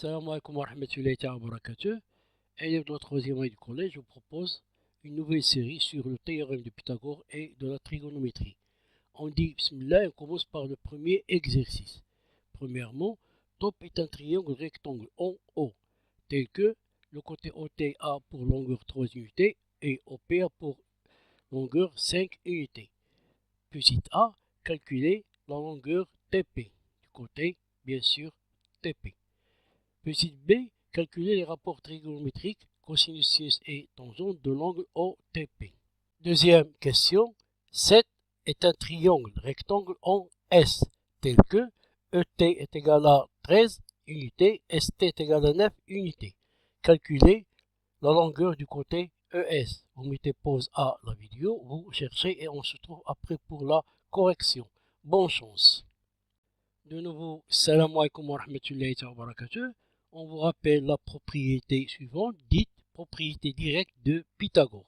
Salam alaikum wa rahmatullahi wa barakatuh. Élève de la troisième année du collège, je vous propose une nouvelle série sur le théorème de Pythagore et de la trigonométrie. On dit Bismillah et on commence par le premier exercice. Premièrement, top est un triangle rectangle en haut, tel que le côté OT a pour longueur 3 unités et OP a pour longueur 5 unités. Petit a, calculer la longueur TP, du côté bien sûr TP. Petit b, calculer les rapports trigonométriques cosinus, sinus et tangente de l'angle OTP. Deuxième question, 7 est un triangle rectangle en S, tel que ET est égal à 13 unités, ST est égal à 9 unités. Calculez la longueur du côté ES. Vous mettez pause à la vidéo, vous cherchez et on se trouve après pour la correction. Bonne chance. De nouveau, salam alaikum wa rahmatullahi wa barakatuh. On vous rappelle la propriété suivante, dite propriété directe de Pythagore.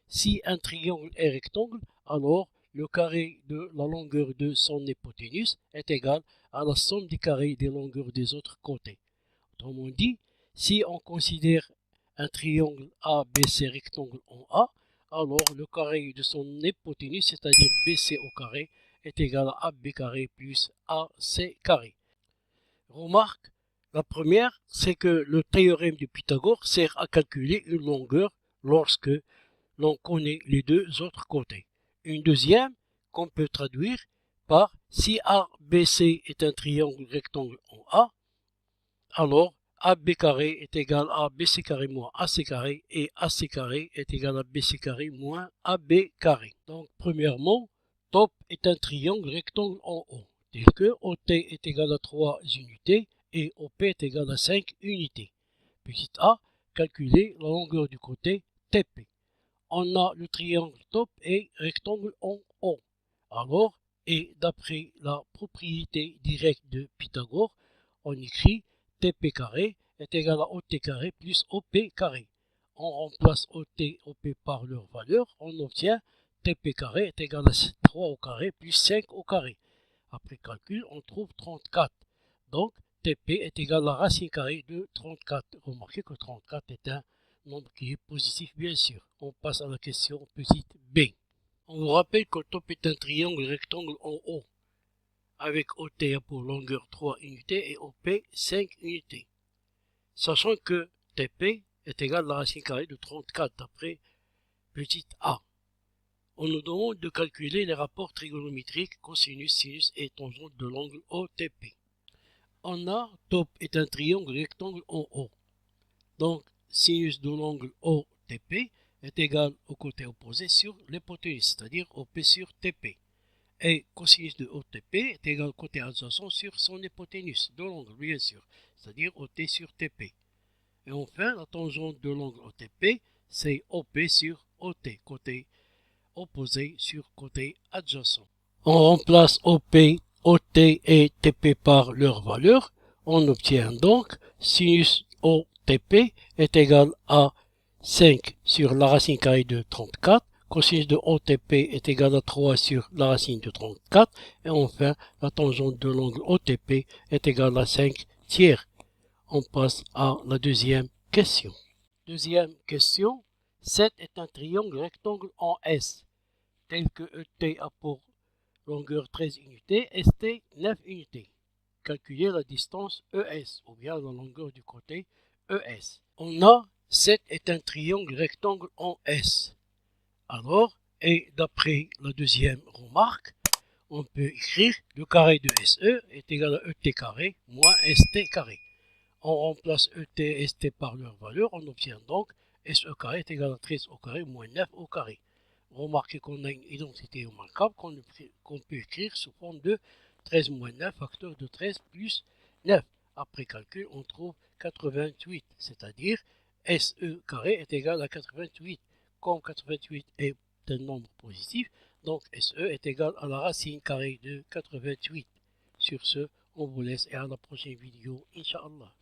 Si un triangle est rectangle, alors le carré de la longueur de son hypoténuse est égal à la somme des carrés des longueurs des autres côtés. Autrement dit, si on considère un triangle ABC rectangle en A, alors le carré de son hypoténuse, c'est-à-dire BC au carré, est égal à AB carré plus AC carré. Remarque, la première, c'est que le théorème de Pythagore sert à calculer une longueur lorsque l'on connaît les deux autres côtés. Une deuxième, qu'on peut traduire par si ABC est un triangle rectangle en A, alors AB carré est égal à BC carré moins AC carré et AC carré est égal à BC carré moins AB carré. Donc, premièrement, top est un triangle rectangle en haut, tel que OT est égal à 3 unités et OP est égal à 5 unités. Petit a, calculer la longueur du côté TP. On a le triangle top et rectangle en haut. Alors, et d'après la propriété directe de Pythagore, on écrit TP carré est égal à OT carré plus OP carré. On remplace OT et OP par leur valeur, on obtient TP carré est égal à 3 au carré plus 5 au carré. Après calcul, on trouve 34. Donc, TP est égal à la racine carrée de 34. Remarquez que 34 est un nombre qui est positif, bien sûr. On passe à la question petite b. On vous rappelle que top est un triangle rectangle en haut, avec OT pour longueur 3 unités et OP 5 unités. Sachant que TP est égal à la racine carrée de 34 d'après petit a. On nous demande de calculer les rapports trigonométriques cosinus, sinus et tangente de l'angle OTP. On a top est un triangle rectangle en haut. Donc, sinus de l'angle OTP est égal au côté opposé sur l'hypoténuse, c'est-à-dire OP sur TP. Et cosinus de OTP est égal au côté adjacent sur son hypoténuse de l'angle, bien sûr, c'est-à-dire OT sur TP. Et enfin, la tangente de l'angle OTP, c'est OP sur OT, côté opposé sur côté adjacent. On remplace OP, OT et TP par leur valeur. On obtient donc sinus OTP est égal à 5 sur la racine carrée de 34. Cosinus de OTP est égal à 3 sur la racine de 34. Et enfin, la tangente de l'angle OTP est égale à 5 tiers. On passe à la deuxième question. Deuxième question. 7 est un triangle rectangle en S, tel que ET a pour longueur 13 unités, ST 9 unités. Calculer la distance ES, ou bien la longueur du côté ES. On a 7 est un triangle rectangle en S. Alors, et d'après la deuxième remarque, on peut écrire le carré de SE est égal à ET carré moins ST carré. On remplace ET et ST par leur valeur, on obtient donc SE carré est égal à 13 au carré moins 9 au carré. Remarquez qu'on a une identité remarquable qu'on peut écrire sous forme de 13 moins 9, facteur de 13 plus 9. Après calcul, on trouve 88, c'est-à-dire SE carré est égal à 88. Comme 88 est un nombre positif, donc SE est égal à la racine carrée de 88. Sur ce, on vous laisse et à la prochaine vidéo, Inch'Allah.